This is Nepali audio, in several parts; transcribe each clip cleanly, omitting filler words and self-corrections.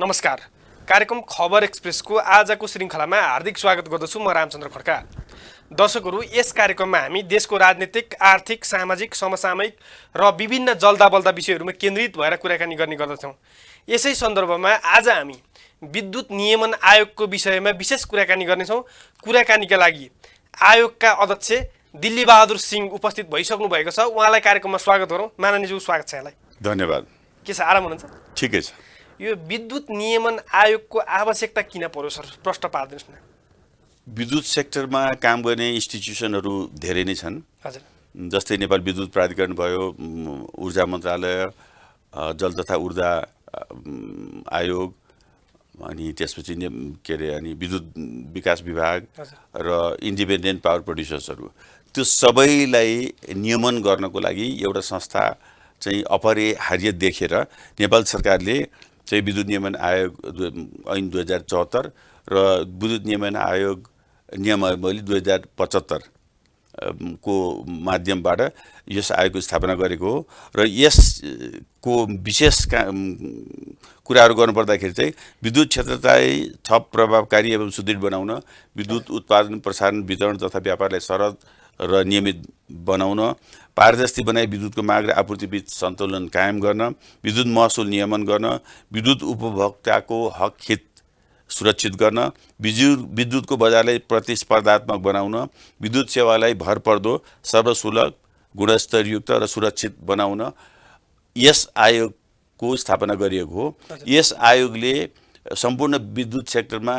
नमस्कार। कार्यक्रम खबर एक्सप्रेसको आजको श्रृङ्खलामा हार्दिक स्वागत गर्दछु म रामचन्द्र खड्का। दर्शकहरू, यस कार्यक्रममा हामी देशको राजनीतिक, आर्थिक, सामाजिक, समसामयिक र विभिन्न जल्दा बल्दा विषयहरूमा केन्द्रित भएर कुराकानी गर्ने गर्दछौँ। यसै सन्दर्भमा आज हामी विद्युत नियमन आयोगको विषयमा विशेष कुराकानी गर्नेछौँ। कुराकानीका लागि आयोगका अध्यक्ष दिल्ली बहादुर सिंह उपस्थित भइसक्नु भएको छ। उहाँलाई कार्यक्रममा स्वागत गरौँ। माननीयज्यू, स्वागत छ यहाँलाई। धन्यवाद। के छ, आराम हुनुहुन्छ? ठिकै छ। यो विद्युत नियमन आयोगको आवश्यकता किन पर्यो सर? प्रश्न पार्दिनुहोस् न। विद्युत सेक्टरमा काम गर्ने इन्स्टिट्युसनहरू धेरै नै छन्। हजुर। जस्तै नेपाल विद्युत प्राधिकरण भयो, ऊर्जा मन्त्रालय, जल तथा ऊर्जा आयोग, अनि त्यसपछि अनि विद्युत विकास विभाग र इन्डिपेन्डेन्ट पावर प्रड्युसर्सहरू, त्यो सबैलाई नियमन गर्नको लागि एउटा संस्था चाहिँ अपरिहार्य देखेर नेपाल सरकारले चाहिँ विद्युत नियमन आयोग ऐन 2074 र विद्युत नियमन आयोग नियमावली 2075 को माध्यमबाट यस आयोगको स्थापना गरेको हो। र यसको विशेष कुराहरू गर्नुपर्दाखेरि चाहिँ विद्युत क्षेत्रलाई थप प्रभावकारी एवं सुदृढ बनाउन, विद्युत उत्पादन, प्रसारण, वितरण तथा व्यापारलाई सरल र नियमित बनाउन, पारदर्शी बनाई विद्युतको माग र आपूर्तिबीच सन्तुलन कायम गर्न, विद्युत महसुल नियमन गर्न, विद्युत उपभोक्ताको हक हित सुरक्षित गर्न, विद्युतको बजारलाई प्रतिस्पर्धात्मक बनाउन, विद्युत सेवालाई भरपर्दो, सर्वसुलभ, गुणस्तरयुक्त र सुरक्षित बनाउन यस आयोगको स्थापना गरिएको हो। यस आयोगले सम्पूर्ण विद्युत सेक्टरमा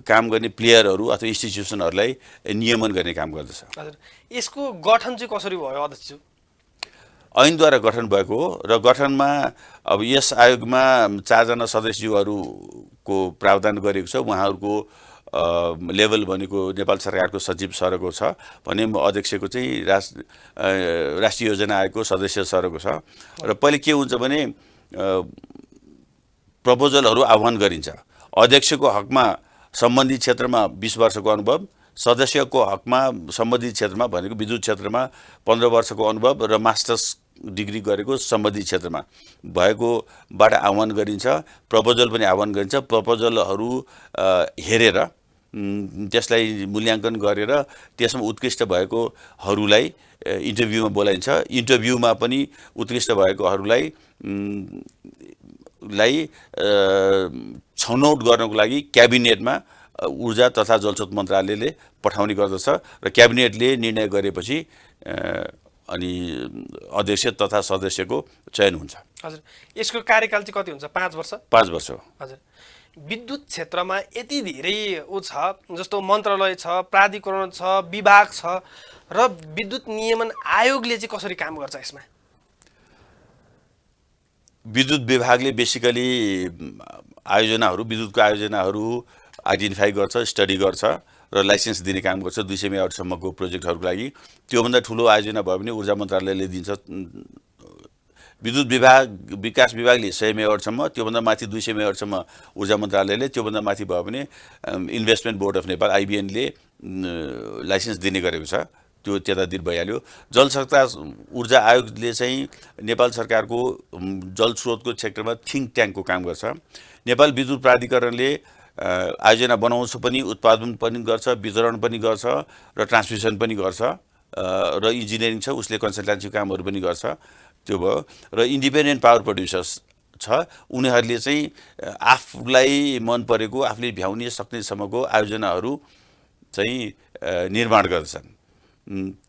काम गर्ने प्लेयरहरू अथवा इन्स्टिट्युसनहरूलाई नियमन गर्ने काम गर्दछ। हजुर, यसको गठन चाहिँ कसरी भयो अध्यक्ष? ऐनद्वारा गठन भएको हो र गठनमा अब यस आयोगमा 4 जना सदस्यहरूको प्रावधान गरेको छ। उहाँहरूको लेभल भनेको नेपाल सरकारको सचिव सरको छ भने अध्यक्षको चाहिँ राष्ट्रिय योजना आयोगको सदस्य सरको छ। र पहिले के हुन्छ भने प्रपोजलहरू आह्वान गरिन्छ। अध्यक्षको हकमा सम्बन्धित क्षेत्रमा 20 वर्षको अनुभव, सदस्यको हकमा सम्बन्धित क्षेत्रमा भनेको विद्युत क्षेत्रमा 15 वर्षको अनुभव र मास्टर्स डिग्री गरेको सम्बन्धित क्षेत्रमा भएकोबाट आह्वान गरिन्छ। प्रपोजल पनि आह्वान गरिन्छ। प्रपोजलहरू हेरेर त्यसलाई मूल्याङ्कन गरेर त्यसमा उत्कृष्ट भएकोहरूलाई इन्टरभ्यूमा बोलाइन्छ। इन्टरभ्यूमा पनि उत्कृष्ट भएकोहरूलाई छनौट गर्नको लागि क्याबिनेटमा ऊर्जा तथा जलस्रोत मन्त्रालयले पठाउने गर्दछ र क्याबिनेटले निर्णय गरेपछि अनि अध्यक्ष तथा सदस्यको चयन हुन्छ। हजुर, यसको कार्यकाल चाहिँ कति हुन्छ? 5 वर्ष? 5 वर्ष हो। हजुर, विद्युत क्षेत्रमा यति धेरै छ, जस्तो मन्त्रालय छ, प्राधिकरण छ, विभाग छ, र विद्युत नियमन आयोगले चाहिँ कसरी काम गर्छ यसमा? विद्युत विभागले बेसिकली विद्युतको आयोजनाहरू आइडेन्टिफाई गर्छ, स्टडी गर्छ र लाइसेन्स दिने काम गर्छ 200 मेगावाटसम्मको प्रोजेक्टहरूको लागि। त्योभन्दा ठुलो आयोजना भयो भने ऊर्जा मन्त्रालयले दिन्छ। विद्युत विकास विभागले 100 मेगावाटसम्म, त्योभन्दा माथि 200 मेगावाटसम्म ऊर्जा मन्त्रालयले, त्योभन्दा माथि भयो भने investment board of Nepal IBN ले लाइसेन्स दिने गरेको छ। त्यो त्यतातिर भइहाल्यो। जल ऊर्जा आयोगले चाहिँ नेपाल सरकारको जल स्रोतको क्षेत्रमा थिङ्क ट्याङ्कको काम गर्छ। नेपाल विद्युत प्राधिकरणले आयोजना बनाउँछ पनि, उत्पादन पनि गर्छ, वितरण पनि गर्छ र ट्रान्समिसन पनि गर्छ र इन्जिनियरिङ छ, उसले कन्सल्टेन्सी कामहरू पनि गर्छ। त्यो भयो। र इन्डिपेन्डेन्ट पावर प्रड्युसर्स छ, उनीहरूले चाहिँ आफूलाई मन परेको, आफूले भ्याउने सक्नेसम्मको आयोजनाहरू चाहिँ निर्माण गर्दछन्।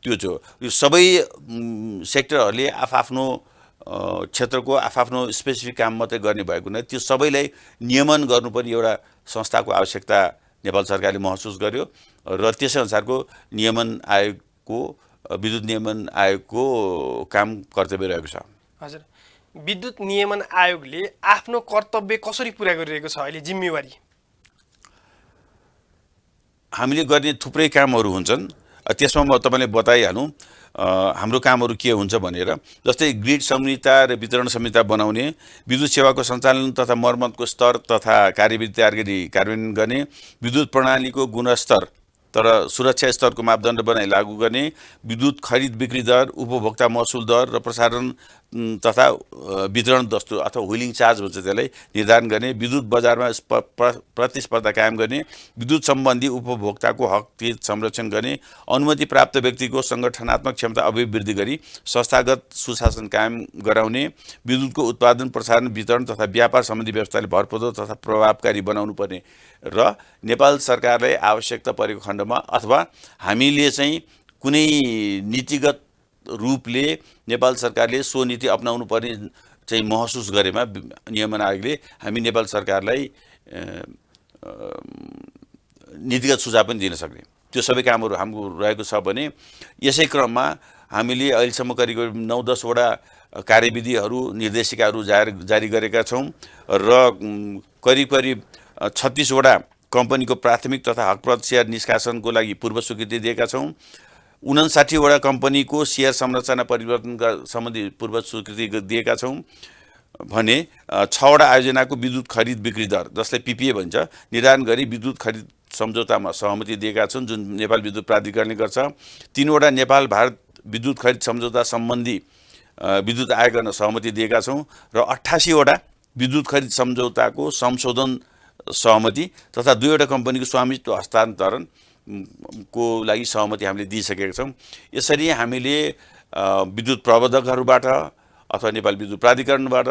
त्यो छ। यो सबै सेक्टरहरूले आफ्नो क्षेत्रको आफ्नो स्पेसिफिक काम मात्रै गर्ने भएको नै, त्यो सबैलाई नियमन गर्नु पनि एउटा संस्थाको आवश्यकता नेपाल सरकारले महसुस गर्यो र त्यसै अनुसारको विद्युत नियमन आयोगको काम कर्तव्य रहेको छ। हजुर, विद्युत नियमन आयोगले आफ्नो कर्तव्य कसरी पुरा गरिरहेको छ अहिले? जिम्मेवारी हामीले गर्ने थुप्रै कामहरू हुन्छन्। त्यसमा म तपाईँलाई बताइहालौँ हाम्रो कामहरू के हुन्छ भनेर। जस्तै ग्रिड संहिता र वितरण संहिता बनाउने, विद्युत सेवाको सञ्चालन तथा मर्मतको स्तर तथा कार्यविधि तयार गरी कार्यान्वयन गर्ने, विद्युत प्रणालीको गुणस्तर तर सुरक्षा स्तरको मापदण्ड बनाई लागू गर्ने, विद्युत खरिद बिक्री दर, उपभोक्ता महसुल दर र प्रसारण तथा वितरण दस्तुर अथवा व्हिलिङ चार्ज भन्छ त्यसलाई निर्धारण गर्ने, विद्युत बजारमा प्रतिस्पर्धा कायम गर्ने, विद्युत सम्बन्धी उपभोक्ताको हक हित संरक्षण गर्ने, अनुमति प्राप्त व्यक्तिको सङ्गठनात्मक क्षमता अभिवृद्धि गरी संस्थागत सुशासन कायम गराउने, विद्युतको उत्पादन प्रसारण वितरण तथा व्यापार सम्बन्धी व्यवस्थाले भरपर्दो तथा प्रभावकारी बनाउनु पर्ने र नेपाल सरकारलाई आवश्यकता परेको खण्डमा अथवा हामीले चाहिँ कुनै नीतिगत रूपले नेपाल सरकारले सो नीति अपनाउनु पर्ने चाहिँ महसुस गरेमा नियमन आयोगले हामी नेपाल सरकारलाई नीतिगत सुझाव पनि दिन सक्ने, त्यो सबै कामहरू हाम्रो रहेको छ भने यसै क्रममा हामीले अहिलेसम्म करिब 9-10 वटा कार्यविधिहरू निर्देशिकाहरू जारी गरेका छौँ र करिब 36 वटा कम्पनीको प्राथमिक तथा हकप्रद सेयर निष्कासनको लागि पूर्व स्वीकृति दिएका छौँ। 59 वटा कम्पनीको सेयर संरचना परिवर्तनका सम्बन्धी पूर्व स्वीकृति दिएका छौँ भने 6 वटा आयोजनाको विद्युत खरिद बिक्री दर जसलाई पिपिए भन्छ निर्धारण गरी विद्युत खरिद सम्झौतामा सहमति दिएका छन् जुन नेपाल विद्युत प्राधिकरणले गर्छ। 3 वटा नेपाल भारत विद्युत खरिद सम्झौता सम्बन्धी विद्युत आयोग गर्न सहमति दिएका छौँ र 88 वटा विद्युत खरिद सम्झौताको संशोधन सहमति तथा 2 वटा कम्पनीको स्वामित्व हस्तान्तरण को लागि सहमति हामीले दिइसकेका छौँ। यसरी हामीले विद्युत प्रबन्धकहरूबाट अथवा नेपाल विद्युत प्राधिकरणबाट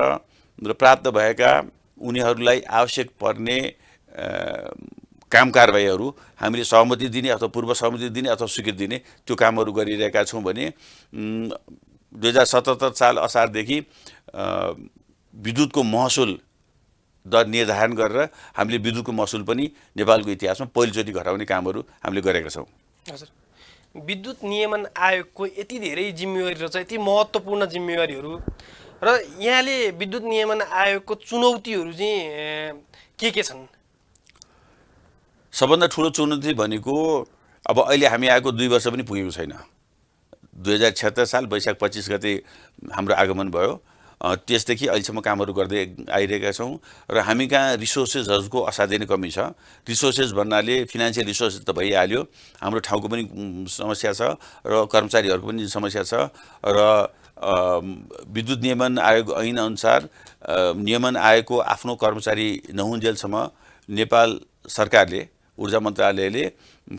र प्राप्त भएका उनीहरूलाई आवश्यक पर्ने काम कारबाहीहरू हामीले सहमति दिने अथवा पूर्व सहमति दिने अथवा स्वीकृति दिने त्यो कामहरू गरिरहेका छौँ भने 2077 साल असारदेखि विद्युतको महसुल दर निर्धारण गरेर हामीले विद्युतको महसुल पनि नेपालको इतिहासमा पहिलोचोटि घटाउने कामहरू हामीले गरेका छौँ। हजुर, विद्युत नियमन आयोगको यति धेरै जिम्मेवारीहरू छ, यति महत्त्वपूर्ण जिम्मेवारीहरू र यहाँले विद्युत नियमन आयोगको चुनौतीहरू चाहिँ के छन्? सबभन्दा ठुलो चुनौती भनेको अब अहिले हामी आएको 2 वर्ष पनि पुगेको छैन। 2076 साल वैशाख 25 गते हाम्रो आगमन भयो। त्यसदेखि अहिलेसम्म कामहरू गर्दै आइरहेका छौँ र हामी कहाँ रिसोर्सेसहरूको असाध्यै नै कमी छ। रिसोर्सेस भन्नाले फिनान्सियल रिसोर्सेस त भइहाल्यो, हाम्रो ठाउँको पनि समस्या छ र कर्मचारीहरूको पनि समस्या छ र विद्युत नियमन आयोग ऐन अनुसार नियमन आयोगको आफ्नो कर्मचारी नहुन्जेलसम्म नेपाल सरकारले ऊर्जा मन्त्रालयले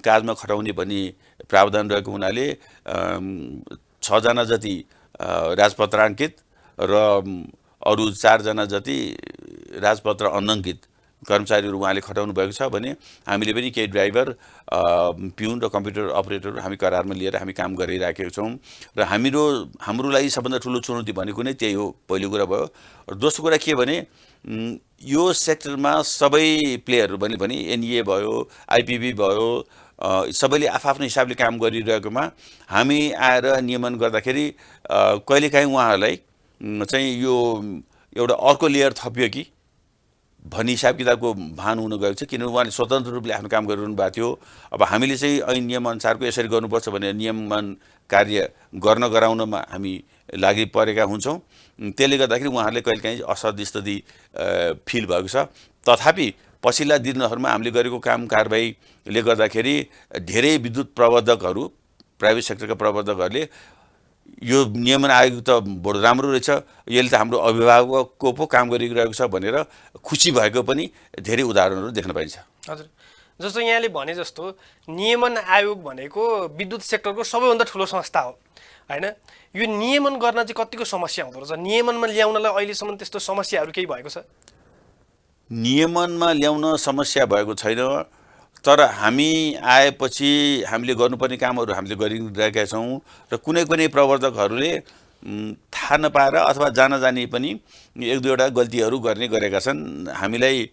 काजमा खटाउने भन्ने प्रावधान रहेको हुनाले 6 जना जति राजपत्राङ्कित र अरू 4 जना जति राजपत्र अनङ्कित कर्मचारीहरू उहाँले खटाउनु भएको छ भने हामीले पनि केही ड्राइभर, पिउन र कम्प्युटर अपरेटरहरू हामी करारमा लिएर हामी काम गरिराखेका छौँ र हाम्रो लागि सबभन्दा ठुलो चुनौती भनेको नै त्यही हो। पहिलो कुरा भयो। र दोस्रो कुरा के भने यो सेक्टरमा सबै प्लेयरहरू भने एनइए भयो, आइपिबी भयो, सबैले आफ्नो हिसाबले काम गरिरहेकोमा हामी आएर नियमन गर्दाखेरि कहिलेकाहीँ उहाँहरूलाई चाहिँ यो एउटा अर्को लेयर थपियो कि भन्ने हिसाब किताबको भान हुन गएको छ, किनभने उहाँले स्वतन्त्र रूपले आफ्नो काम गरिरहनु भएको थियो। अब हामीले चाहिँ ऐन नियम अनुसारको यसरी गर्नुपर्छ भनेर नियमन कार्य गर्न गराउनमा हामी लागि परेका हुन्छौँ। त्यसले गर्दाखेरि उहाँहरूले कहिलेकाहीँ असदिस्तदी फिल भएको छ। तथापि पछिल्ला दिनहरूमा हामीले गरेको काम कारबाहीले गर्दाखेरि धेरै विद्युत प्रबन्धकहरू, प्राइभेट सेक्टरका प्रबन्धकहरूले यो नियमन आयोग त बडो राम्रो रहेछ, यसले त हाम्रो अभिभावकको पो काम गरिरहेको छ भनेर खुसी भएको पनि धेरै उदाहरणहरू देख्न पाइन्छ। हजुर, जस्तो यहाँले भने जस्तो नियमन आयोग भनेको विद्युत सेक्टरको सबैभन्दा ठुलो संस्था हो हैन? यो नियमन गर्न चाहिँ कतिको समस्या हुँदो रहेछ? नियमनमा ल्याउनलाई अहिलेसम्म त्यस्तो समस्याहरू केही भएको छ? नियमनमा ल्याउन समस्या भएको छैन, तर हामी आएपछि हामीले गर्नुपर्ने कामहरू हामीले गरिरहेका छौँ र कुनै प्रवर्तकहरूले थाहा नपाएर अथवा जानी पनि 1-2 वटा गल्तीहरू गरेका छन्। हामीलाई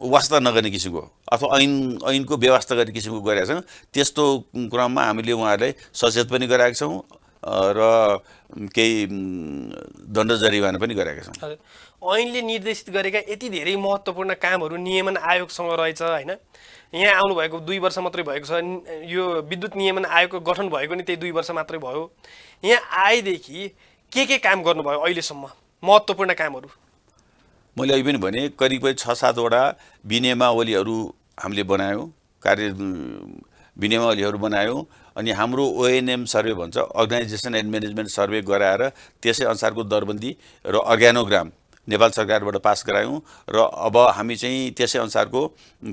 वास्ता नगर्ने किसिमको अथवा ऐनको व्यवस्था गर्ने किसिमको गरेका छौँ। त्यस्तो क्रममा हामीले उहाँहरूलाई सचेत पनि गराएका छौँ र केही दण्ड जरिवाना पनि गरेका छौँ। ऐनले निर्देशित गरेका यति धेरै महत्त्वपूर्ण कामहरू नियमन आयोगसँग रहेछ हैन? यहाँ आउनुभएको 2 वर्ष मात्रै भएको छ। यो विद्युत नियमन आयोगको गठन भएको नि त्यही 2 वर्ष मात्रै भयो। यहाँ आएदेखि के काम गर्नुभयो अहिलेसम्म महत्त्वपूर्ण कामहरू? मैले अघि पनि भने करिब 6-7 वटा विनियमावलीहरू हामीले बनायौँ, कार्य विनियमावलीहरू बनायौँ अनि हाम्रो ओएनएम सर्वे भन्छ, अर्गनाइजेसन एन्ड म्यानेजमेन्ट सर्वे गराएर त्यसै अनुसारको दरबन्दी र अर्ग्यानोग्राम नेपाल सरकारबाट पास गरायौँ र अब हामी चाहिँ त्यसै अनुसारको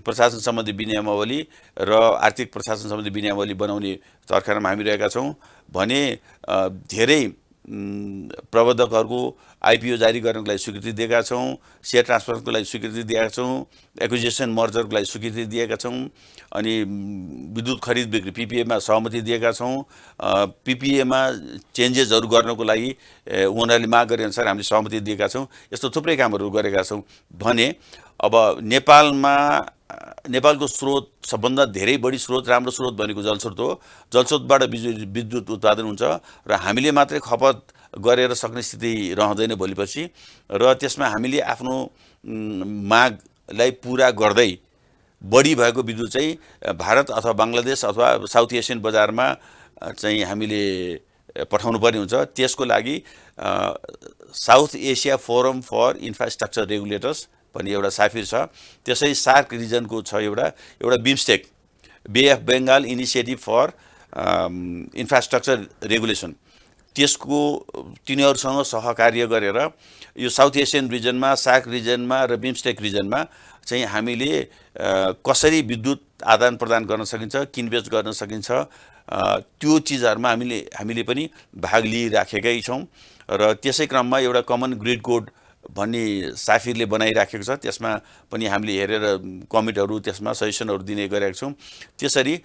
प्रशासन सम्बन्धी विनियमावली र आर्थिक प्रशासन सम्बन्धी विनियमावली बनाउने तर्खरमा हामी रहेका छौँ भने धेरै प्रबन्धकहरूको आइपिओ जारी गर्नको लागि स्वीकृति दिएका छौँ, सेयर ट्रान्सफरको लागि स्वीकृति दिएका छौँ, एक्विजिसन मर्जरको लागि स्वीकृति दिएका छौँ अनि विद्युत खरिद बिक्री पिपिएमा सहमति दिएका छौँ। पिपिएमा चेन्जेसहरू गर्नको लागि उनीहरूले माग गरे अनुसार हामीले सहमति दिएका छौँ। यस्तो थुप्रै कामहरू गरेका छौँ भने अब नेपालको स्रोत सबभन्दा धेरै बढी स्रोत राम्रो स्रोत भनेको जलस्रोत हो। जलस्रोतबाट विद्युत उत्पादन हुन्छ र हामीले मात्रै खपत गरेर सक्ने स्थिति रहँदैन भोलिपछि र त्यसमा हामीले आफ्नो मागलाई पुरा गर्दै बढी भएको विद्युत चाहिँ भारत अथवा बङ्गलादेश अथवा साउथ एसियन बजारमा चाहिँ हामीले पठाउनु पर्ने हुन्छ। त्यसको लागि South Asia Forum for Infrastructure Regulators भन्ने एउटा साफिर छ, त्यसै सार्क रिजनको छ एउटा BIMSTEC Bay of Bengal initiative for infrastructure regulation, त्यसको तिनीहरूसँग सहकार्य गरेर यो साउथ एसियन रिजनमा, सार्क रिजनमा र बिमस्टेक रिजनमा चाहिँ हामीले कसरी विद्युत आदान प्रदान गर्न सकिन्छ, किनबेच गर्न सकिन्छ त्यो चिजहरूमा हामीले पनि भाग लिइराखेकै छौँ र त्यसै क्रममा एउटा कमन ग्रिड कोड भन्ने साफिरले बनाइराखेको छ, त्यसमा पनि हामीले हेरेर कमिटहरू त्यसमा सजेसनहरू दिने गरेका छौँ। त्यसरी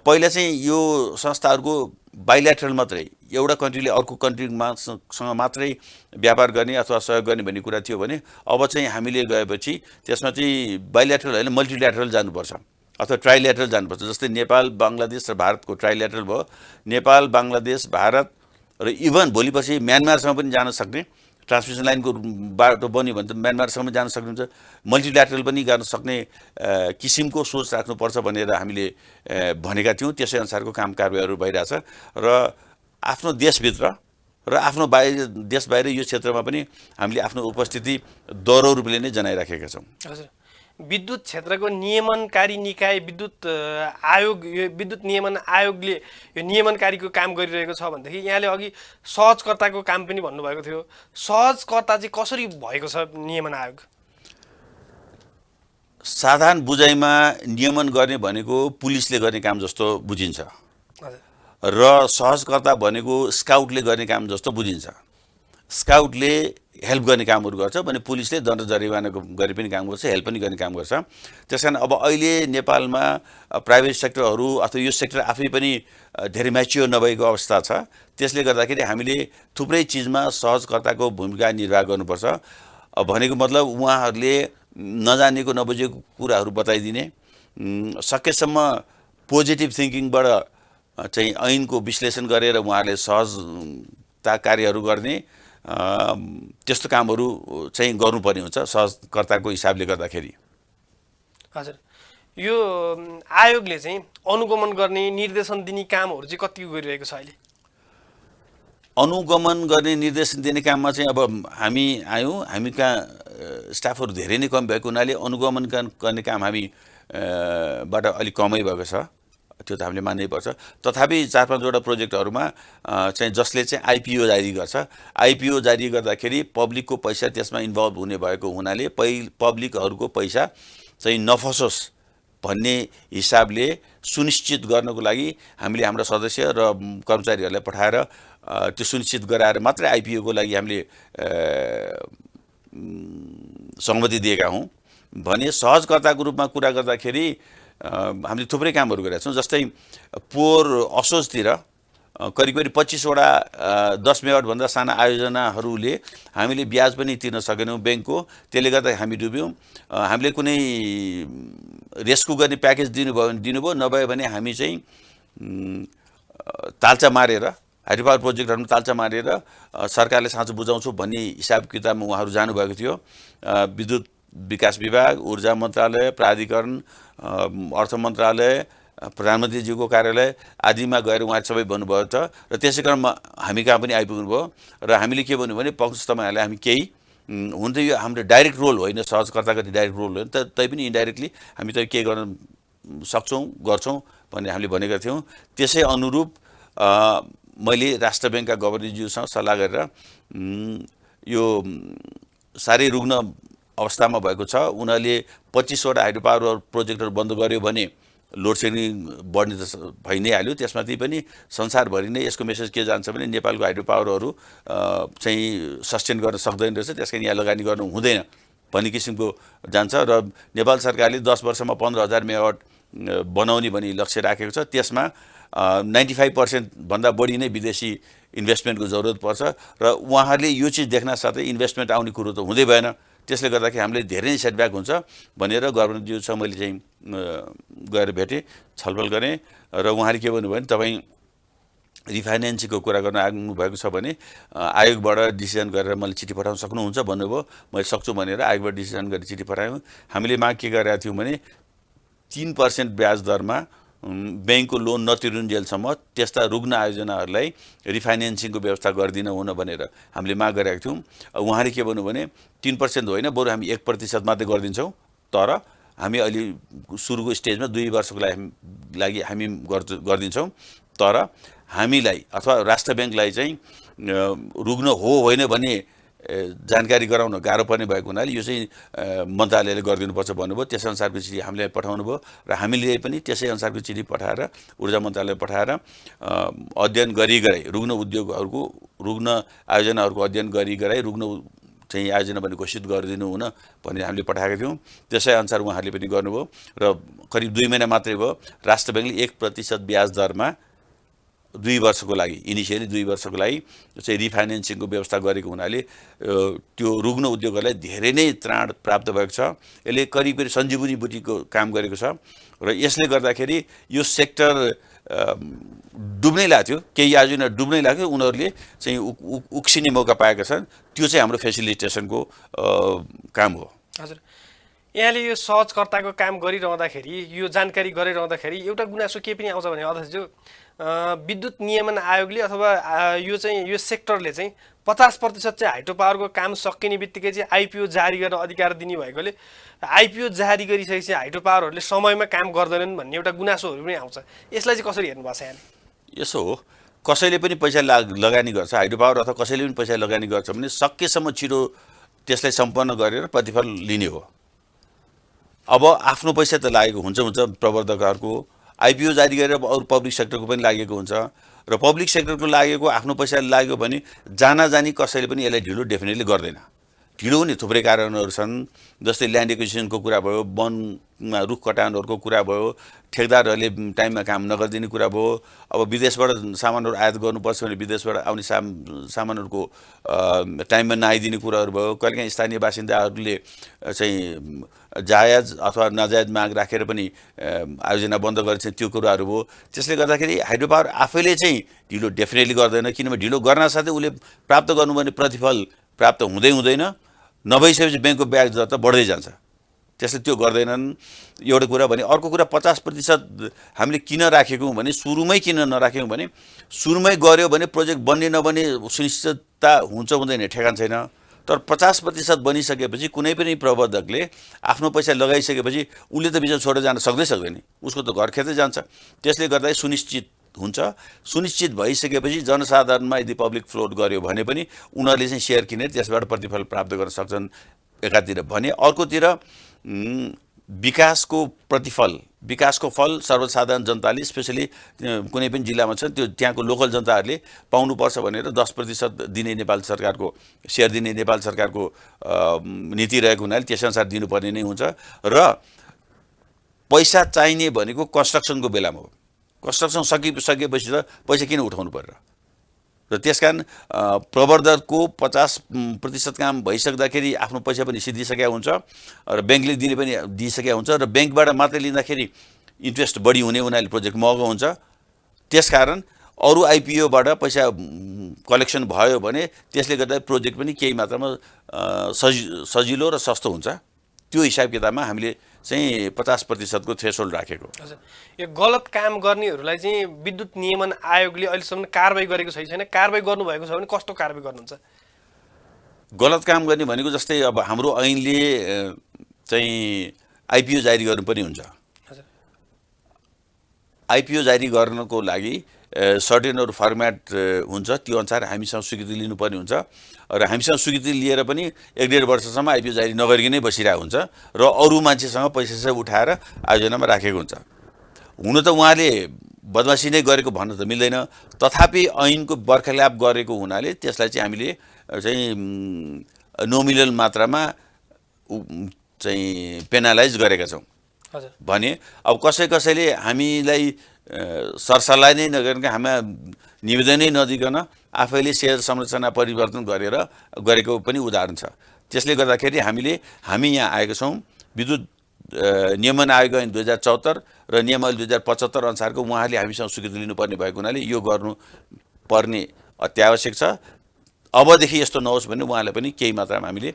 पहिला चाहिँ यो संस्थाहरूको बाइल्याटरल मात्रै एउटा कन्ट्रीले अर्को कन्ट्रीसँग मात्रै व्यापार गर्ने अथवा सहयोग गर्ने भन्ने कुरा थियो भने अब चाहिँ हामीले गएपछि त्यसमा चाहिँ बाइल्याटरल होइन मल्टिल्याटरल जानुपर्छ अथवा ट्राइल्याटरल जानुपर्छ। जस्तै नेपाल, बङ्गलादेश र भारतको ट्राइल्याटरल भयो, नेपाल, बङ्गलादेश, भारत र इभन भोलिपछि म्यानमारसँग पनि जान सक्ने ट्रान्समिसन लाइनको बाटो बन्यो भने त म्यानमारसम्म जान सक्नुहुन्छ, मल्टिल्याटरल पनि गर्न सक्ने किसिमको सोच राख्नुपर्छ भनेर हामीले भनेका थियौँ। त्यसै अनुसारको काम कारबाहीहरू भइरहेछ र आफ्नो देशभित्र र आफ्नो देश बाहिर यो क्षेत्रमा पनि हामीले आफ्नो उपस्थिति दोहोरो रूपले नै जनाइराखेका छौँ। हजुर, विद्युत क्षेत्रको नियमनकारी निकाय विद्युत आयोग, यो विद्युत नियमन आयोगले यो नियमनकारीको काम गरिरहेको छ भनेदेखि यहाँले अघि सहजकर्ताको काम पनि भन्नुभएको थियो। सहजकर्ता चाहिँ कसरी भएको छ नियमन आयोग? साधारण बुझाइमा नियमन गर्ने भनेको पुलिसले गर्ने काम जस्तो बुझिन्छ र सहजकर्ता भनेको स्काउटले गर्ने काम जस्तो बुझिन्छ। स्काउटले हेल्प गर्ने कामहरू गर्छ भने पुलिसले दण्ड जरिवाना गरी पनि काम गर्छ, हेल्प पनि गर्ने काम गर्छ। त्यसकारण अब अहिले नेपालमा प्राइभेट सेक्टरहरू अथवा यो सेक्टर आफै पनि धेरै म्याच्योर नभएको अवस्था छ। त्यसले गर्दाखेरि हामीले थुप्रै चिजमा सहजकर्ताको भूमिका निर्वाह गर्नुपर्छ। भनेको मतलब उहाँहरूले नजानेको नबुझेको कुराहरू बताइदिने, सकेसम्म पोजिटिभ थिङ्किङबाट चाहिँ ऐनको विश्लेषण गरेर उहाँहरूले सहजता कार्यहरू गर्ने त्यस्तो कामहरू चाहिँ गर्नुपर्ने हुन्छ सहजकर्ताको हिसाबले गर्दाखेरि। हजुर, यो आयोगले चाहिँ अनुगमन गर्ने, निर्देशन दिने कामहरू चाहिँ कतिको गरिरहेको छ अहिले? अनुगमन गर्ने, निर्देशन दिने काममा चाहिँ अब हामी आयौँ, हामी कहाँ स्टाफहरू धेरै नै कम भएको हुनाले अनुगमन गर्ने काम हामी बाट अलिक कमै भएको छ, त्यो त हामीले मान्नै पर्छ। तथापि 4-5वटा प्रोजेक्टहरूमा चाहिँ जसले चाहिँ आइपिओ जारी गर्छ, आइपिओ जारी गर्दाखेरि पब्लिकको पैसा त्यसमा इन्भल्भ हुने भएको हुनाले पब्लिकहरूको पैसा चाहिँ नफसोस् भन्ने हिसाबले सुनिश्चित गर्नको लागि हामीले हाम्रा सदस्य र कर्मचारीहरूलाई पठाएर त्यो सुनिश्चित गराएर मात्रै आइपिओको लागि हामीले सहमति दिएका हौँ भने सहजकर्ताको रूपमा कुरा गर्दाखेरि हामीले थुप्रै कामहरू गरेका छौँ। जस्तै पोहोर असोजतिर करिब 25वटा 10 मेगावाटभन्दा साना आयोजनाहरूले हामीले ब्याज पनि तिर्न सकेनौँ ब्याङ्कको, त्यसले गर्दा हामी डुब्यौँ। हामीले कुनै रेस्क्यु गर्ने प्याकेज दिनुभयो, नभए भने हामी चाहिँ ताल्चा मारेर हाइड्रो पावर प्रोजेक्टहरूमा ताल्चा मारेर सरकारले साँचो बुझाउँछु भन्ने हिसाब किताबमा उहाँहरू जानुभएको थियो। विद्युत विकास विभाग, ऊर्जा मन्त्रालय, प्राधिकरण, अर्थ मन्त्रालय, प्रधानमन्त्रीज्यूको कार्यालय आदिमा गएर उहाँहरू सबै भन्नुभएको छ र त्यसै क्रममा हामी कहाँ पनि आइपुग्नु भयो र हामीले के भन्यो भने पक्ष तपाईँहरूलाई हामी केही हुन त यो हाम्रो डाइरेक्ट रोल होइन, सहजकर्ताको डाइरेक्ट रोल होइन, तैपनि इन्डाइरेक्टली हामी त के गर्न सक्छौँ गर्छौँ भन्ने हामीले भनेका थियौँ। त्यसै अनुरूप मैले राष्ट्र ब्याङ्कका गभर्नरज्यूसँग सल्लाह गरेर यो साह्रै रुग्ण अवस्थामा भएको छ, उनीहरूले 25वटा हाइड्रो पावर प्रोजेक्टहरू बन्द गर्यो भने लोड सेडिङ बढ्ने त भइ नै हाल्यो। त्यसमाथि पनि संसारभरि नै यसको मेसेज के जान्छ भने नेपालको हाइड्रो पावरहरू चाहिँ सस्टेन गर्न सक्दैन रहेछ, त्यस कारण यहाँ लगानी गर्नु हुँदैन भन्ने किसिमको जान्छ। र नेपाल सरकारले 10 वर्षमा 15,000 मेगावाट बनाउने भनी लक्ष्य राखेको छ। त्यसमा 95% भन्दा बढी नै विदेशी इन्भेस्टमेन्टको जरुरत पर्छ र उहाँहरूले यो चिज देख्न साथै इन्भेस्टमेन्ट आउने कुरो त हुँदै भएन। त्यसले गर्दाखेरि हामीले धेरै नै सेटब्याक हुन्छ भनेर गभर्नरज्यूसँग मैले चाहिँ गएर भेटेँ, छलफल गरेँ र उहाँले के भन्नुभयो भने तपाईँ रिफाइनेन्सिङको कुरा गर्न आउनुभएको छ भने आयोगबाट डिसिजन गरेर मैले चिठी पठाउन सक्नुहुन्छ भन्नुभयो। मैले सक्छु भनेर आयोगबाट डिसिजन गरेर चिठी पठायौँ। हामीले माग के गरेका थियौँ भने 3% ब्याज दरमा ब्याङ्कको लोन नतिरुन्जेलसम्म त्यस्ता रुग्ण आयोजनाहरूलाई रिफाइनेन्सिङको व्यवस्था गरिदिन हुन भनेर हामीले माग गरेका थियौँ। उहाँले के भन्नुभयो भने 3% होइन, बरु हामी 1% मात्रै गरिदिन्छौँ, तर हामी अहिले सुरुको स्टेजमा 2 वर्षको लागि हामी गरिदिन्छौँ, तर हामीलाई अथवा राष्ट्र ब्याङ्कलाई चाहिँ रुग्ण हो होइन भन्ने जानकारी गराउन गाह्रो पर्ने भएको हुनाले यो चाहिँ मन्त्रालयले गरिदिनुपर्छ भन्नुभयो। त्यसै अनुसारको चिठी हामीलाई पठाउनु भयो र हामीले पनि त्यसै अनुसारको चिठी पठाएर ऊर्जा मन्त्रालय पठाएर अध्ययन गरी रुग्ण उद्योगहरूको रुग्ण आयोजनाहरूको अध्ययन गरी रुग्ण चाहिँ आयोजना पनि घोषित गरिदिनु हुन भनेर हामीले पठाएका थियौँ। त्यसै अनुसार उहाँहरूले पनि गर्नुभयो र करिब 2 महिना मात्रै भयो राष्ट्र ब्याङ्कले 1% ब्याज दरमा 2 वर्षको लागि इनिसियली 2 वर्षको लागि चाहिँ रिफाइनेन्सिङको व्यवस्था गरेको हुनाले त्यो रुग्ण उद्योगहरूलाई धेरै नै त्राण प्राप्त भएको छ। यसले करिब सञ्जीवनी बुटीको काम गरेको छ र यसले गर्दाखेरि यो सेक्टर डुब्नै लाग्थ्यो, केही आयोजना डुब्नै लाग्थ्यो, उनीहरूले चाहिँ उक्सिने मौका पाएका छन्। त्यो चाहिँ हाम्रो फेसिलिटेसनको काम हो। हजुर, यहाँले यो सहजकर्ताको काम गरिरहँदाखेरि यो जानकारी गरिरहँदाखेरि एउटा गुनासो के पनि आउँछ भने अध्यक्षज्यू विद्युत नियमन आयोगले अथवा यो सेक्टरले चाहिँ 50% चाहिँ हाइड्रो पावरको काम सकिने बित्तिकै चाहिँ आइपिओ जारी गर्न अधिकार दिने भएकोले आइपिओ जारी गरिसकेपछि हाइड्रो पावरहरूले समयमा काम गर्दैनन् भन्ने एउटा गुनासोहरू पनि आउँछ। यसलाई चाहिँ कसरी हेर्नु भएको छ यहाँले? यसो हो, कसैले पनि पैसा लगानी गर्छ हाइड्रो पावर अथवा कसैले पनि पैसा लगानी गर्छ भने सकेसम्म छिटो त्यसलाई सम्पन्न गरेर प्रतिफल लिने हो। अब आफ्नो पैसा त लागेको हुन्छ प्रवर्धकहरूको, आइपिओ जारी गरेर अरू पब्लिक सेक्टरको पनि लागेको हुन्छ र पब्लिक सेक्टरको लागेको आफ्नो पैसा लाग्यो भने जानी कसैले पनि यसलाई ढिलो डेफिनेटली गर्दैन। ढिलो हुने थुप्रै कारणहरू छन्, जस्तै ल्यान्ड एक्विजिसनको कुरा भयो, वनमा रुख कटानहरूको कुरा भयो, ठेकदारहरूले टाइममा काम नगरिदिने कुरा भयो। अब विदेशबाट सामानहरू आयात गर्नुपर्छ भने विदेशबाट आउने सामानहरूको टाइममा नआइदिने कुराहरू भयो। कहिलेकाहीँ स्थानीय बासिन्दाहरूले चाहिँ जायज अथवा नाजायज माग राखेर पनि आयोजना बन्द गरेछ, त्यो कुराहरू भयो। त्यसले गर्दाखेरि हाइड्रो पावर आफैले चाहिँ ढिलो डेफिनेटली गर्दैन, किनभने ढिलो गर्न साथै उसले प्राप्त गर्नुपर्ने प्रतिफल प्राप्त हुँदैन, नभइसकेपछि ब्याङ्कको ब्याज दर त बढ्दै जान्छ, त्यसले त्यो गर्दैनन्। एउटा कुरा भने अर्को कुरा 50% हामीले किन राखेको भने सुरुमै किन नराखेको भने सुरुमै गऱ्यो भने प्रोजेक्ट बन्ने नबन्ने सुनिश्चितता हुन्छ हुँदैन ठेगान छैन। तर 50% बनिसकेपछि कुनै पनि प्रबन्धकले आफ्नो पैसा लगाइसकेपछि उसले त बिचमा छोडेर जान सक्दैन, उसको त घर खेतै जान्छ। त्यसले गर्दा सुनिश्चित हुन्छ, सुनिश्चित भइसकेपछि जनसाधारणमा यदि पब्लिक फ्लोट गर्यो भने पनि उनीहरूले चाहिँ सेयर किनेर त्यसबाट प्रतिफल प्राप्त गर्न सक्छन् एकातिर भने। अर्कोतिर विकासको प्रतिफल, विकासको फल सर्वसाधारण जनताले स्पेसली कुनै पनि जिल्लामा छ त्यो त्यहाँको लोकल जनताहरूले पाउनुपर्छ भनेर 10% दिने नेपाल सरकारको सेयर दिने नेपाल सरकारको नीति रहेको हुनाले त्यसअनुसार दिनुपर्ने नै हुन्छ। र पैसा चाहिने भनेको कन्स्ट्रक्सनको बेलामा हो, कन्स्ट्रक्सन सकिएपछि त पैसा किन उठाउनु पर्यो र त्यसकारण प्रवर्धकको 50% काम भइसक्दाखेरि आफ्नो पैसा पनि सिद्धिसकेका हुन्छ र ब्याङ्कले दिने पनि दिइसकेका हुन्छ र ब्याङ्कबाट मात्रै लिँदाखेरि इन्ट्रेस्ट बढी हुने हुनाले प्रोजेक्ट महँगो हुन्छ। त्यसकारण अरू आइपिओबाट पैसा कलेक्सन भयो भने त्यसले गर्दा प्रोजेक्ट पनि केही मात्रामा सजिलो र सस्तो हुन्छ। त्यो हिसाब किताबमा हामीले चाहिँ 50% को थ्रेसहोल्ड राखेको। हजुर, यो गलत काम गर्नेहरूलाई चाहिँ विद्युत नियमन आयोगले अहिलेसम्म कारबाही गरेको छैन, कारबाही गर्नुभएको छ भने कस्तो कारबाही गर्नुहुन्छ? गलत काम गर्ने भनेको जस्तै अब हाम्रो ऐनले चाहिँ आइपिओ जारी गर्नु पनि हुन्छ, आइपिओ जारी गर्नको लागि सर्टेनहरू फर्मेट हुन्छ, त्यो अनुसार हामीसँग स्वीकृति लिनुपर्ने हुन्छ र हामीसँग स्वीकृति लिएर पनि 1.5 वर्षसम्म आइपिओ जारी नगरिकनै बसिरहेको हुन्छ र अरू मान्छेसँग पैसा उठाएर आयोजनामा राखेको हुन्छ। हुन त उहाँले बदमासी नै गरेको भन्न त मिल्दैन, तथापि ऐनको बर्खलाप गरेको हुनाले त्यसलाई चाहिँ हामीले चाहिँ नोमिनल मात्रामा चाहिँ पेनालाइज गरेका छौँ। भने अब कसैले हामीलाई सरसल्लाह नै नगरिकन हामी निवेदनै नदिकन आफैले शेयर संरचना परिवर्तन गरेको पनि उदाहरण छ। त्यसले गर्दाखेरि हामी यहाँ आएका छौँ विद्युत नियमन आयोग ऐन 2074 र नियम ऐन 2075 अनुसारको उहाँहरूले हामीसँग स्वीकृति लिनुपर्ने भएको हुनाले यो गर्नुपर्ने अत्यावश्यक छ। अबदेखि यस्तो नहोस् भन्ने उहाँलाई पनि केही मात्रामा हामीले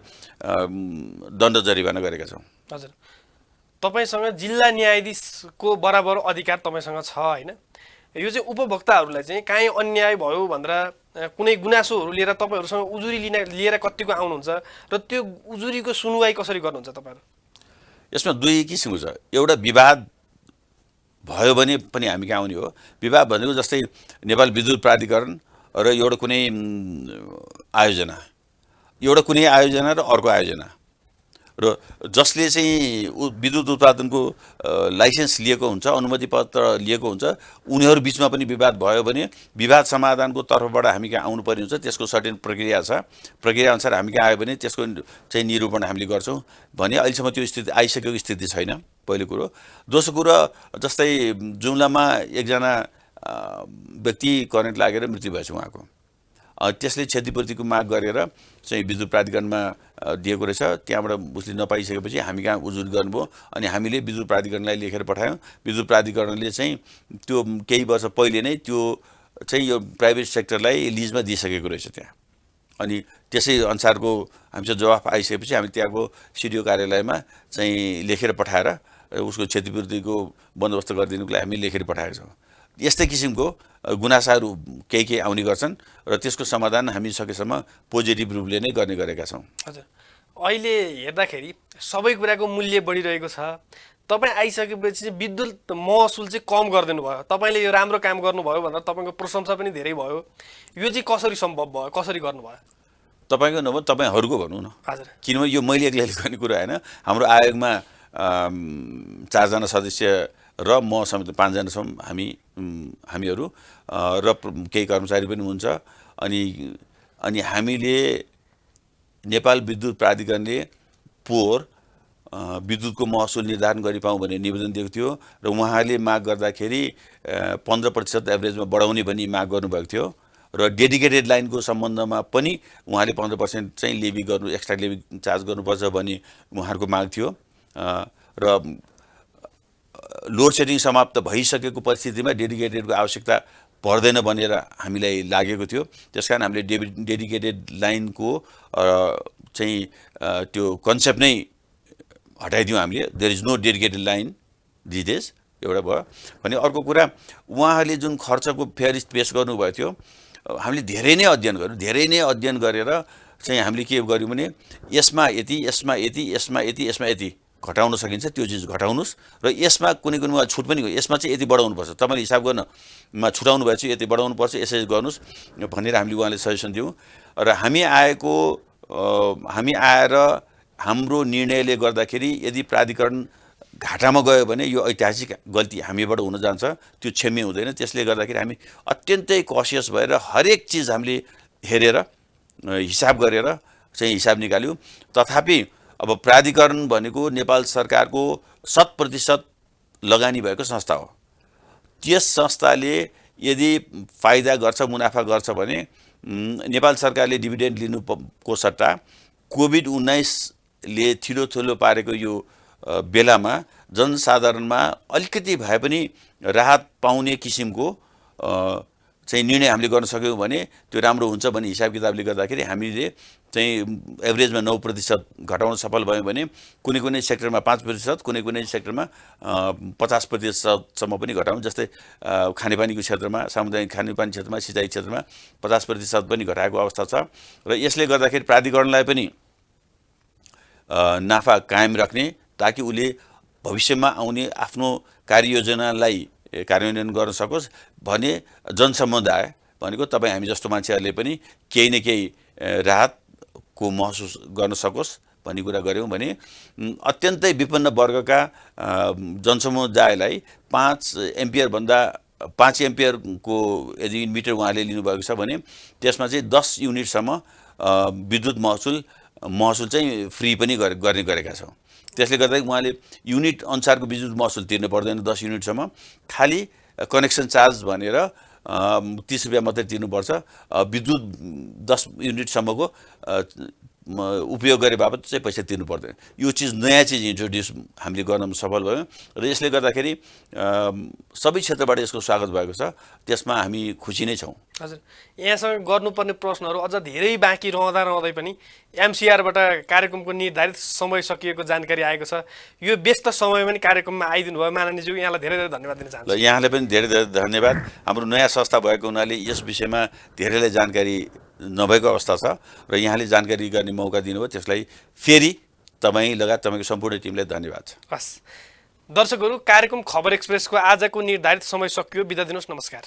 दण्ड जरिवाना गरेका छौँ। हजुर, तपाईसँग जिल्ला न्यायाधीशको बराबर अधिकार तपाईसँग छ हैन? यो चाहिँ उपभोक्ताहरूलाई चाहिँ काहीँ अन्याय भयो भनेर कुनै गुनासोहरू लिएर तपाईँहरूसँग उजुरी लिएर कतिको आउनुहुन्छ र त्यो उजुरीको सुनवाई कसरी गर्नुहुन्छ तपाईँहरू? यसमा दुई किसिमको छ। एउटा विवाद भयो भने पनि हामी कहाँ आउने हो। विवाद भनेको जस्तै नेपाल विद्युत प्राधिकरण र एउटा कुनै आयोजना र अर्को आयोजना र जसले चाहिँ विद्युत उत्पादनको लाइसेन्स लिएको हुन्छ, अनुमति पत्र लिएको हुन्छ, उनीहरू बिचमा पनि विवाद भयो भने विवाद समाधानको तर्फबाट हामी कहाँ आउनुपर्ने हुन्छ। त्यसको सर्टेन प्रक्रिया छ। प्रक्रिया अनुसार हामी कहाँ आयो भने त्यसको चाहिँ निरूपण हामीले गर्छौँ भने अहिलेसम्म त्यो स्थिति आइसकेको स्थिति छैन, पहिलो कुरो। दोस्रो कुरो, जस्तै जुम्लामा एकजना व्यक्ति करेन्ट लागेर मृत्यु भएछ उहाँको, त्यसले क्षतिपूर्तिको माग गरेर चाहिँ विद्युत प्राधिकरणमा दिएको रहेछ। त्यहाँबाट उसले नपाइसकेपछि हामी कहाँ उजुरी गर्नुभयो अनि हामीले विद्युत प्राधिकरणलाई लेखेर पठायौँ। विद्युत प्राधिकरणले चाहिँ त्यो केही वर्ष पहिले नै त्यो चाहिँ यो प्राइभेट सेक्टरलाई लिजमा दिइसकेको रहेछ त्यहाँ। अनि त्यसै अनुसारको हामीसँग जवाफ आइसकेपछि हामी त्यहाँको सिडिओ कार्यालयमा चाहिँ लेखेर पठाएर उसको क्षतिपूर्तिको बन्दोबस्त गरिदिनुको लागि हामी लेखेर पठाएका छौँ। यस्तै किसिमको गुनासाहरू केही आउने गर्छन् र त्यसको समाधान हामी सकेसम्म पोजिटिभ रूपले नै गर्ने गरेका छौँ। हजुर, अहिले हेर्दाखेरि सबै कुराको मूल्य बढिरहेको छ। तपाईँ आइसकेपछि चाहिँ विद्युत महसुल चाहिँ कम गरिदिनु भयो। तपाईँले यो राम्रो काम गर्नुभयो भनेर तपाईँको प्रशंसा पनि धेरै भयो। यो चाहिँ कसरी सम्भव भयो, कसरी गर्नुभयो? तपाईँको नभए तपाईँहरूको भनौँ न। हजुर, किनभने यो मैले एक्लैले गर्ने कुरा होइन। हाम्रो आयोगमा 4 जना सदस्य र म समेत 5 जना छौँ हामीहरू र केही कर्मचारी पनि हुन्छ। अनि हामीले नेपाल विद्युत प्राधिकरणले पोहोर विद्युतको महसुल निर्धारण गरी पाऊँ भन्ने निवेदन दिएको थियो र उहाँले माग गर्दाखेरि 15% एभरेजमा बढाउने भनी माग गर्नुभएको थियो र डेडिकेटेड लाइनको सम्बन्धमा पनि उहाँले 15% चाहिँ लेभी गर्नु, एक्स्ट्रा लेभी चार्ज गर्नुपर्छ भन्ने उहाँहरूको माग थियो र लोड सेडिङ समाप्त भइसकेको परिस्थितिमा डेडिकेटेडको आवश्यकता पर्दैन भनेर हामीलाई लागेको थियो। त्यसकारण हामीले डेडिकेटेड लाइनको चाहिँ त्यो कन्सेप्ट नै हटाइदियौँ हामीले। There is no dedicated line these days, एउटा भयो। भने अर्को कुरा, उहाँहरूले जुन खर्चको फेयर पेस गर्नुभएको थियो, हामीले धेरै नै अध्ययन गरेर चाहिँ हामीले के गर्यौँ भने यसमा यति घटाउन सकिन्छ, त्यो चिज घटाउनुहोस् र यसमा कुनै छुट पनि, यसमा चाहिँ यति बढाउनुपर्छ, तपाईँले हिसाब गर्नमा छुटाउनु भएछ यति बढाउनुपर्छ, यसरी गर्नुहोस् भनेर हामीले उहाँले सजेसन दियौँ। र हामी आएर हाम्रो निर्णयले गर्दाखेरि यदि प्राधिकरण घाटामा गयो भने यो ऐतिहासिक गल्ती हामीबाट हुन जान्छ, त्यो क्षम्य हुँदैन। त्यसले गर्दाखेरि हामी अत्यन्तै कसियस भएर हरेक चिज हामीले हेरेर हिसाब गरेर चाहिँ हिसाब निकाल्यौँ। तथापि अब प्राधिकरण भनेको नेपाल सरकारको 100% लगानी भएको संस्था हो। त्यस संस्थाले यदि फाइदा गर्छ, मुनाफा गर्छ भने नेपाल सरकारले डिभिडेन्ड लिनुको सट्टा कोभिड-19ले थिलो पारेको यो बेलामा जनसाधारणमा अलिकति भए पनि राहत पाउने किसिमको चाहिँ निर्णय हामीले गर्न सक्यौँ भने त्यो राम्रो हुन्छ भन्ने हिसाब किताबले गर्दाखेरि हामीले चाहिँ एभरेजमा 9% घटाउन सफल भयौँ भने कुनै सेक्टरमा 5%, कुनै सेक्टरमा 50%सम्म पनि घटाउँ। जस्तै खानेपानीको क्षेत्रमा, सामुदायिक खानेपानी क्षेत्रमा, सिँचाइ क्षेत्रमा 50% पनि घटाएको अवस्था छ र यसले गर्दाखेरि प्राधिकरणलाई पनि नाफा कायम राख्ने, ताकि उसले भविष्यमा आउने आफ्नो कार्ययोजनालाई कार्यान्वयन गर्न सकोस् भने जनसमुदाय भनेको तपाईँ हामी जस्तो मान्छेहरूले पनि केही न केही राहतको महसुस गर्न सकोस् भन्ने कुरा गऱ्यौँ भने अत्यन्तै विपन्न वर्गका जनसमुदायलाई 5 एम्पियरभन्दा 5 एम्पियरको यदि मिटर उहाँले लिनुभएको छ भने त्यसमा चाहिँ 10 युनिटसम्म विद्युत महसुल चाहिँ फ्री पनि गर्ने गरेका छौँ। त्यसले गर्दा उहाँले युनिट अनुसारको विद्युत महसुल तिर्नु पर्दैन 10 युनिटसम्म, खालि कनेक्सन चार्ज भनेर 30 रुपियाँ मात्रै तिर्नुपर्छ। विद्युत 10 युनिटसम्मको उपयोग गरे बापत चाहिँ पैसा तिर्नु पर्दैन। यो चिज नयाँ चिज इन्ट्रोड्युस हामीले गर्न सफल भयौँ र यसले गर्दाखेरि सबै क्षेत्रबाट यसको स्वागत भएको छ, त्यसमा हामी खुसी नै छौँ। हजुर, यहाँसँग गर्नुपर्ने प्रश्नहरू अझ धेरै बाँकी रहँदै पनि एमसिआरबाट कार्यक्रमको निर्धारित समय सकिएको जानकारी आएको छ। यो व्यस्त समयमा पनि कार्यक्रममा आइदिनु भयो माननीयज्यू, यहाँलाई धेरै धेरै धन्यवाद दिन चाहन्छु। ल यहाँले पनि धेरै धेरै धन्यवाद। हाम्रो नयाँ संस्था भएको हुनाले यस विषयमा धेरैलाई जानकारी नभएको अवस्था छ र यहाँले जानकारी गर्ने मौका दिनुभयो, त्यसलाई फेरि तपाईँ लगायत तपाईँको सम्पूर्ण टिमलाई धन्यवाद छ। हस् दर्शकहरू, कार्यक्रम खबर एक्सप्रेसको आजको निर्धारित समय सकियो। बिदा दिनुहोस्, नमस्कार।